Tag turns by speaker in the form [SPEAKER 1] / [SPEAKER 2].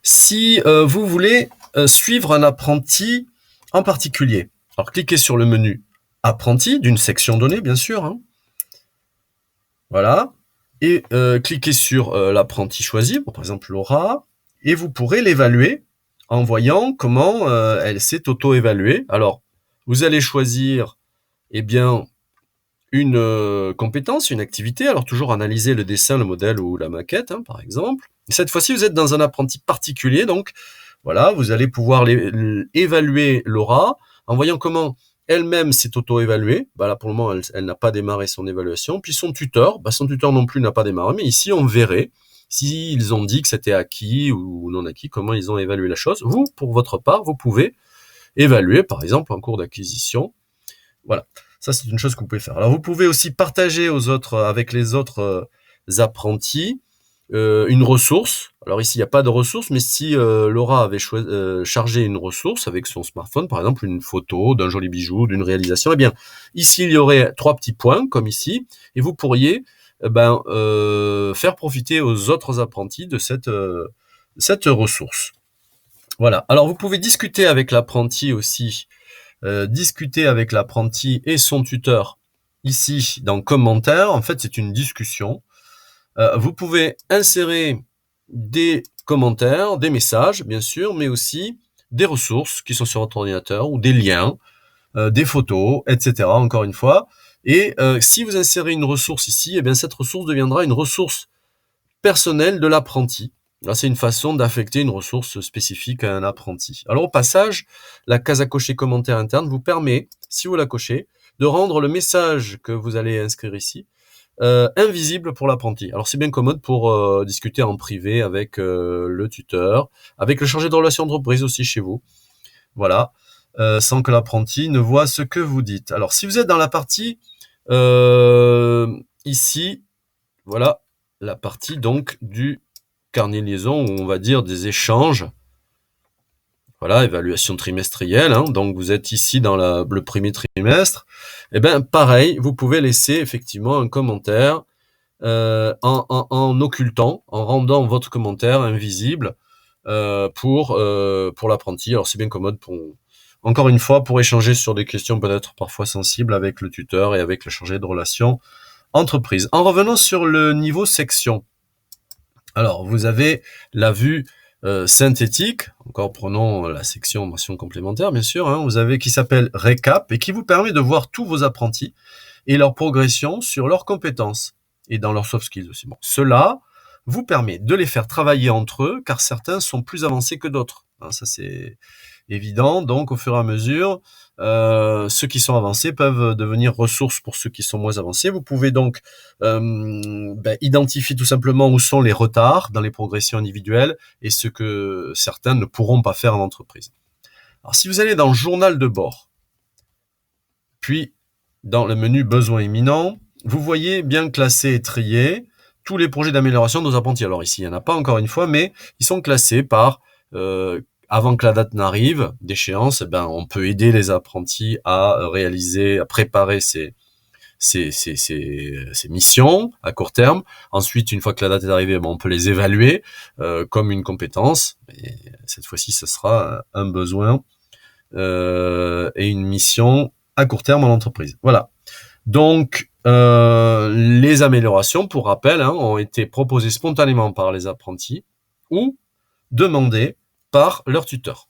[SPEAKER 1] Si vous voulez suivre un apprenti en particulier, alors cliquez sur le menu apprenti d'une section donnée, bien sûr, hein. Voilà, et cliquez sur l'apprenti choisi, par exemple Laura, et vous pourrez l'évaluer en voyant comment elle s'est auto-évaluée. Alors, vous allez choisir, eh bien, une compétence, une activité. Alors, toujours analyser le dessin, le modèle ou la maquette, hein, par exemple. Cette fois-ci, vous êtes dans un apprenti particulier, donc voilà, vous allez pouvoir évaluer Laura en voyant comment elle-même s'est auto-évaluée. Bah là, pour le moment, elle n'a pas démarré son évaluation. Puis son tuteur non plus n'a pas démarré. Mais ici, on verrait s'ils ont dit que c'était acquis ou non acquis, comment ils ont évalué la chose. Vous, pour votre part, vous pouvez évaluer, par exemple, en cours d'acquisition. Voilà, ça c'est une chose que vous pouvez faire. Alors, vous pouvez aussi partager avec les autres apprentis une ressource. Alors ici, il n'y a pas de ressource, mais si Laura avait chargé une ressource avec son smartphone, par exemple une photo d'un joli bijou, d'une réalisation, eh bien, ici, il y aurait 3 petits points, comme ici, et vous pourriez faire profiter aux autres apprentis de cette ressource. Voilà. Alors, vous pouvez discuter avec l'apprenti aussi, discuter avec l'apprenti et son tuteur ici dans commentaires. En fait, c'est une discussion. Vous pouvez insérer des commentaires, des messages, bien sûr, mais aussi des ressources qui sont sur votre ordinateur ou des liens, des photos, etc. Encore une fois. Et si vous insérez une ressource ici, eh bien cette ressource deviendra une ressource personnelle de l'apprenti. Là, c'est une façon d'affecter une ressource spécifique à un apprenti. Alors au passage, la case à cocher commentaire interne vous permet, si vous la cochez, de rendre le message que vous allez inscrire ici invisible pour l'apprenti. Alors c'est bien commode pour discuter en privé avec le tuteur, avec le chargé de relations d'entreprise aussi chez vous. Voilà, sans que l'apprenti ne voit ce que vous dites. Alors si vous êtes dans la partie ici, voilà, la partie donc du carnet de liaison où on va dire des échanges. Voilà, évaluation trimestrielle, hein, donc vous êtes ici dans le premier trimestre. Et bien pareil, vous pouvez laisser effectivement un commentaire en occultant, en rendant votre commentaire invisible pour l'apprenti. Alors c'est bien commode encore une fois, pour échanger sur des questions peut-être parfois sensibles avec le tuteur et avec le chargé de relations entreprise. En revenant sur le niveau section, alors vous avez la vue synthétique, encore prenons la section mention complémentaire bien sûr, hein, vous avez qui s'appelle récap et qui vous permet de voir tous vos apprentis et leur progression sur leurs compétences et dans leurs soft skills aussi. Bon, cela vous permet de les faire travailler entre eux car certains sont plus avancés que d'autres, hein, ça c'est évident. Donc au fur et à mesure, ceux qui sont avancés peuvent devenir ressources pour ceux qui sont moins avancés. Vous pouvez donc identifier tout simplement où sont les retards dans les progressions individuelles et ce que certains ne pourront pas faire en entreprise. Alors si vous allez dans le journal de bord, puis dans le menu besoins imminents, vous voyez bien classés et triés tous les projets d'amélioration de nos apprentis. Alors ici, il n'y en a pas encore une fois, mais ils sont classés par avant que la date n'arrive d'échéance, on peut aider les apprentis à réaliser, à préparer ces missions à court terme. Ensuite, une fois que la date est arrivée, on peut les évaluer comme une compétence. Et cette fois-ci, ce sera un besoin et une mission à court terme en entreprise. Voilà. Donc, les améliorations, pour rappel, hein, ont été proposées spontanément par les apprentis ou demandées par leur tuteur.